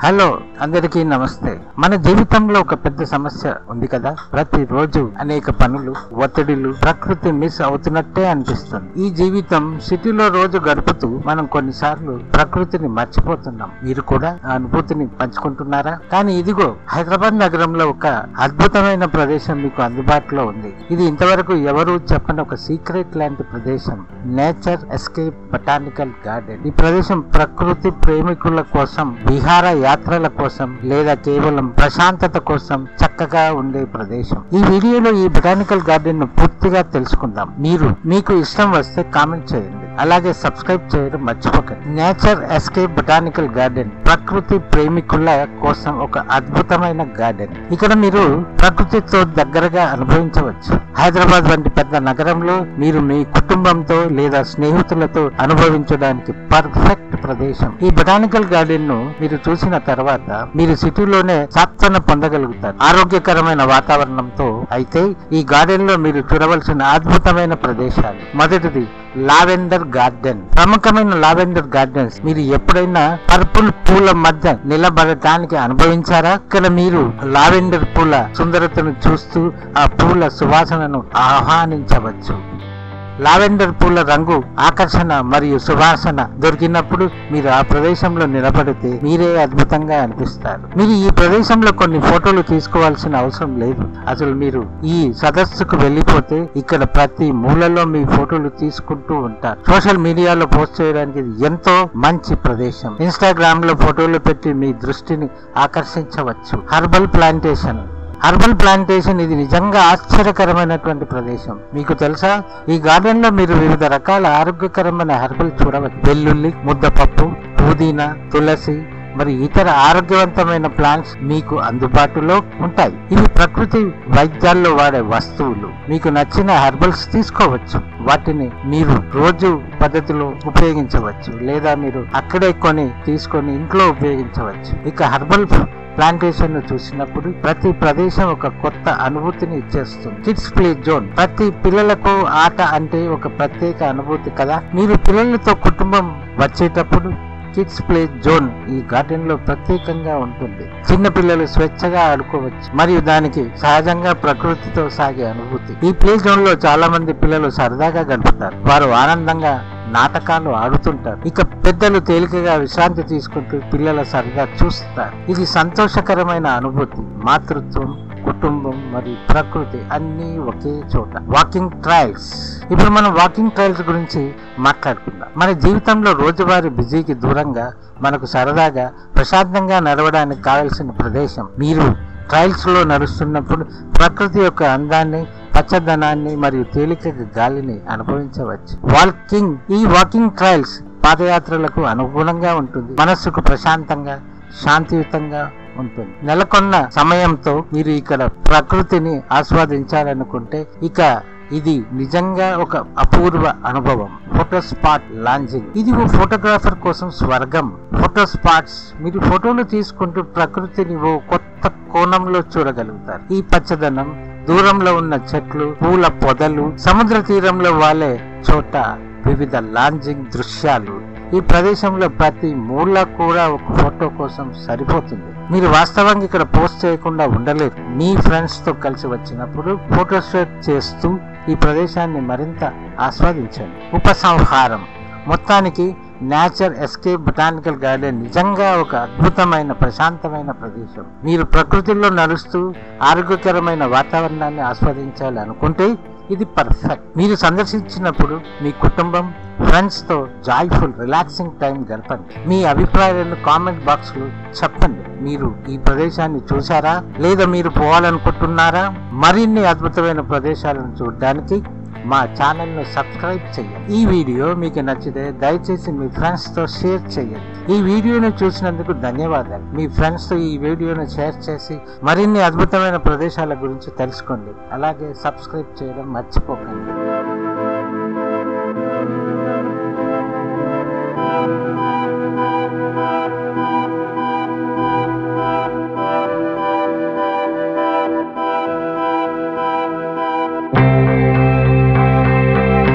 Hello అందరికీ నమస్తే. మన జీవితంలో ఒక పెద్ద సమస్య ఉంది కదా. ప్రతిరోజు అనేక పనులు, ఒత్తిడిలు, ప్రకృతి మిస్ అవుతున్నట్టే అనిపిస్తుంది. ఈ జీవితం సిటీలో రోజు గడుపుతూ మనం కొన్నిసార్లు ప్రకృతిని మర్చిపోతున్నాం. మీరు కూడా ఆ అనుభూతిని పంచుకుంటున్నారా? కానీ ఇదిగో హైదరాబాద్ నగరంలో ఒక అద్భుతమైన ప్రదేశం మీకు అందుబాటులో ఉంది. ఇది ఇంతవరకు ఎవరు చెప్పని ఒక సీక్రెట్ లాంటి ప్రదేశం, నేచర్ ఎస్కేప్ బొటానికల్ గార్డెన్. ఈ ప్రదేశం ప్రకృతి ప్రేమికుల కోసం, విహార యాత్రల కోసం, లేదా కేవలం ప్రశాంతత కోసం చక్కగా ఉండే ప్రదేశం. ఈ వీడియోలో ఈ బొటానికల్ గార్డెన్ ను పూర్తిగా తెలుసుకుందాం. మీకు ఇష్టం వస్తే కామెంట్ చేయండి, అలాగే సబ్స్క్రైబ్ చేయడం మర్చిపోకండి. నేచర్ ఎస్కేప్ బొటానికల్ గార్డెన్ ప్రకృతి ప్రేమికుల కోసం ఒక అద్భుతమైన గార్డెన్. ఇక్కడ మీరు ప్రకృతితో దగ్గరగా అనుభవించవచ్చు. హైదరాబాద్ వంటి పెద్ద నగరంలో మీరు మీ కుటుంబంతో లేదా స్నేహితులతో అనుభవించడానికి పర్ఫెక్ట్ ప్రదేశం. ఈ బొటానికల్ గార్డెన్ ను మీరు చూసిన తర్వాత మీరు సిటీలోనే సాత్వన పొందగలుగుతారు, ఆరోగ్యకరమైన వాతావరణంతో. అయితే ఈ గార్డెన్ లో మీరు చూడవలసిన అద్భుతమైన ప్రదేశాలు. మొదటిది లావెండర్ గార్డెన్. ప్రముఖమైన లావెండర్ గార్డెన్స్ మీరు ఎప్పుడైనా పర్పుల్ పూల మధ్య నిలబడటానికి అనుభవించారా? ఇక్కడ మీరు లావెండర్ పూల సుందరతను చూస్తూ ఆ పూల సువాసనను ఆహ్వానించవచ్చు. లావెండర్ పూల రంగు, ఆకర్షణ మరియు సువాసన దొరికినప్పుడు మీరు ఆ ప్రదేశంలో నిలబడితే మీరే అద్భుతంగా అనిపిస్తారు. మీరు ఈ ప్రదేశంలో కొన్ని ఫోటోలు తీసుకోవాల్సిన అవసరం లేదు. అసలు మీరు ఈ సదస్సుకు వెళ్ళిపోతే ఇక్కడ ప్రతి మూలలో మీ ఫోటోలు తీసుకుంటూ ఉంటారు. సోషల్ మీడియాలో పోస్ట్ చేయడానికి ఇది ఎంతో మంచి ప్రదేశం. ఇన్స్టాగ్రామ్ లో ఫోటోలు పెట్టి మీ దృష్టిని ఆకర్షించవచ్చు. హెర్బల్ ప్లాంటేషన్ ఇది నిజంగా ఆశ్చర్యకరమైనటువంటి ప్రదేశం. మీకు తెలుసా, ఈ గార్డెన్ లో మీరు వివిధ రకాల ఆరోగ్యకరమైన హెర్బల్ చూడవచ్చు. వెల్లుల్లి, ముద్దపప్పు, పుదీనా, తులసి మరియు ఇతర ఆరోగ్యవంతమైన ప్లాంట్స్ మీకు అందుబాటులో ఉంటాయి. ఇవి ప్రకృతి వైద్యాల్లో వాడే వస్తువులు. మీకు నచ్చిన హెర్బల్స్ తీసుకోవచ్చు. వాటిని మీరు రోజు పద్ధతిలో ఉపయోగించవచ్చు, లేదా మీరు అక్కడే తీసుకొని ఇంట్లో ఉపయోగించవచ్చు. ఇక హెర్బల్ ప్లాంటేషన్ ను చూసినప్పుడు ప్రతి ప్రదేశం ఒక కొత్త అనుభూతిని ఇచ్చేస్తుంది. Kids play zone. ప్రతి పిల్లలకు ఆట అంటే ఒక ప్రత్యేక అనుభూతి కదా. మీరు పిల్లలతో కుటుంబం వచ్చేటప్పుడు కిడ్స్ ప్లే జోన్ ఈ గార్డెన్ లో ప్రత్యేకంగా ఉంటుంది. చిన్న పిల్లలు స్వేచ్ఛగా ఆడుకోవచ్చు మరియు దానికి సహజంగా ప్రకృతితో సాగే అనుభూతి. ఈ ప్లే జోన్ లో చాలా మంది పిల్లలు సరదాగా గడుపుతారు. వారు ఆనందంగా నాటకాలు ఆడుతుంటారు. ఇక పెద్దలు తేలికగా విశ్రాంతి తీసుకుంటూ పిల్లల సరదా చూస్తారు. ఇది సంతోషకరమైన అనుభూతి. మాతృత్వం, కుటుంబం మరియు ప్రకృతి అన్ని ఒకే చోట. Walking trials. ఇప్పుడు మనం వాకింగ్ ట్రైల్స్ గురించి మాట్లాడుకుందాం. మన జీవితంలో రోజువారీ బిజీకి దూరంగా మనకు సరదాగా ప్రశాంతంగా నడవడానికి కావలసిన ప్రదేశం. మీరు ట్రైల్స్ లో నడుస్తున్నప్పుడు ప్రకృతి యొక్క అందాన్ని, పచ్చదనాన్ని మరియు తేలిక గాలిని అనుభవించవచ్చు. ఈ వాకింగ్ ట్రైల్స్ పాదయాత్రలకు అనుగుణంగా ఉంటుంది. మనస్సుకు ప్రశాంతంగా, శాంతియుతంగా ఉంటుంది. నెలకొన్న సమయంతో మీరు ఇక్కడ ప్రకృతిని ఆస్వాదించాలనుకుంటే ఇది నిజంగా ఒక అపూర్వ అనుభవం. Photo spot lounging. ఇది ఓ ఫోటోగ్రాఫర్ కోసం స్వర్గం. Photo spots. మీరు ఫోటోలు తీసుకుంటూ ప్రకృతిని ఓ కొత్త కోణంలో చూడగలుగుతారు. ఈ పచ్చదనం, దూరంలో ఉన్న చెట్లు, పూల పొదలు, సముద్ర తీరంలో వాలే చోట వివిధ లాంజింగ్ దృశ్యాలు. ఈ ప్రదేశంలో ప్రతి మూల కూడా ఒక ఫోటో కోసం సరిపోతుంది. మీరు వాస్తవంగా ఇక్కడ పోస్ట్ చేయకుండా ఉండలేరు. మీ ఫ్రెండ్స్ తో కలిసి వచ్చినప్పుడు ఫోటో షూట్ చేస్తూ ఈ ప్రదేశాన్ని మరింత ఆస్వాదించండి. ఉపసంహారం. మొత్తానికి నేచర్ ఎస్కేప్ బొటానికల్ గార్డెన్ నిజంగా ఒక అద్భుతమైన ప్రశాంతమైన ప్రదేశం. మీరు ప్రకృతిలో నడుస్తూ ఆరోగ్యకరమైన వాతావరణాన్ని ఆస్వాదించాలి అనుకుంటే ఇది పర్ఫెక్ట్. మీరు సందర్శించినప్పుడు మీ కుటుంబం, ఫ్రెండ్స్ తో జాయ్ఫుల్ రిలాక్సింగ్ టైం గడపండి. మీ అభిప్రాయాలను కామెంట్ బాక్స్ లో చెప్పండి. మీరు ఈ ప్రదేశాన్ని చూసారా, లేదా మీరు పోవాలనుకుంటున్నారా? మరిన్ని అద్భుతమైన ప్రదేశాలను చూడడానికి మా ఛానల్ ను సబ్స్క్రైబ్ చేయండి. ఈ వీడియో మీకు నచ్చితే దయచేసి మీ ఫ్రెండ్స్ తో షేర్ చేయండి. ఈ వీడియోను చూసినందుకు ధన్యవాదాలు. మీ ఫ్రెండ్స్ తో ఈ వీడియోను షేర్ చేసి మరిన్ని అద్భుతమైన ప్రదేశాల గురించి తెలుసుకోండి. అలాగే సబ్స్క్రైబ్ చేయడం మర్చిపోకండి.